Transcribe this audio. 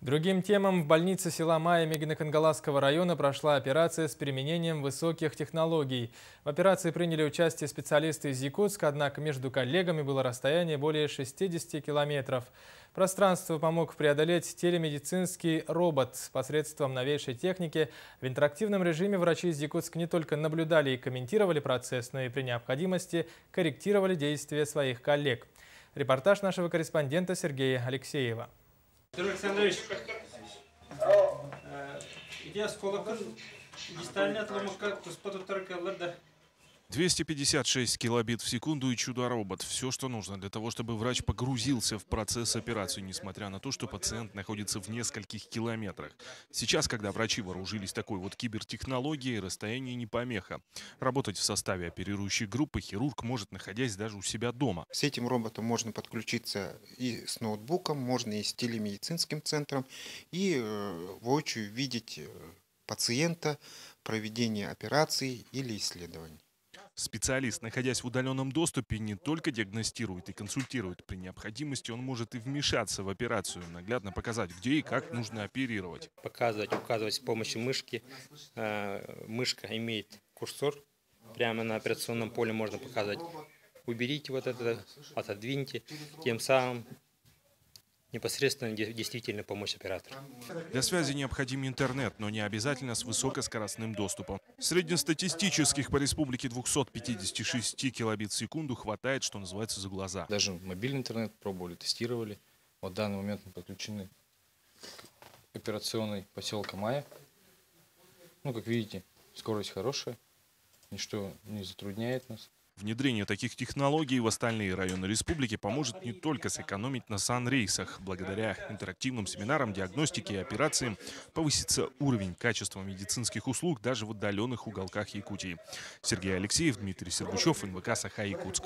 Другим темам в больнице села Майя Мегиноконгаласского района прошла операция с применением высоких технологий. В операции приняли участие специалисты из Якутска, однако между коллегами было расстояние более 60 километров. Пространство помог преодолеть телемедицинский робот. Посредством новейшей техники в интерактивном режиме врачи из Якутска не только наблюдали и комментировали процесс, но и при необходимости корректировали действия своих коллег. Репортаж нашего корреспондента Сергея Алексеева. Сергей Александрович, я сколько дистальный отломок, как тут только лада. 256 килобит в секунду и чудо-робот. Все, что нужно для того, чтобы врач погрузился в процесс операции, несмотря на то, что пациент находится в нескольких километрах. Сейчас, когда врачи вооружились такой вот кибертехнологией, расстояние не помеха. Работать в составе оперирующей группы хирург может, находясь даже у себя дома. С этим роботом можно подключиться и с ноутбуком, можно и с телемедицинским центром, и воочию видеть пациента, проведение операций или исследований. Специалист, находясь в удаленном доступе, не только диагностирует и консультирует. При необходимости он может и вмешаться в операцию, наглядно показать, где и как нужно оперировать. Показывать, указывать с помощью мышки. Мышка имеет курсор. Прямо на операционном поле можно показать. Уберите вот это, отодвиньте. Тем самым непосредственно действительно помочь оператору. Для связи необходим интернет, но не обязательно с высокоскоростным доступом. Среднестатистических по республике 256 килобит в секунду хватает, что называется, за глаза. Даже мобильный интернет пробовали, тестировали. Вот в данный момент мы подключены к операционной поселка Майя. Как видите, скорость хорошая, ничто не затрудняет нас. Внедрение таких технологий в остальные районы республики поможет не только сэкономить на санрейсах. Благодаря интерактивным семинарам, диагностике и операциям повысится уровень качества медицинских услуг даже в отдаленных уголках Якутии. Сергей Алексеев, Дмитрий Сергучев, НВК «Саха-Якутск».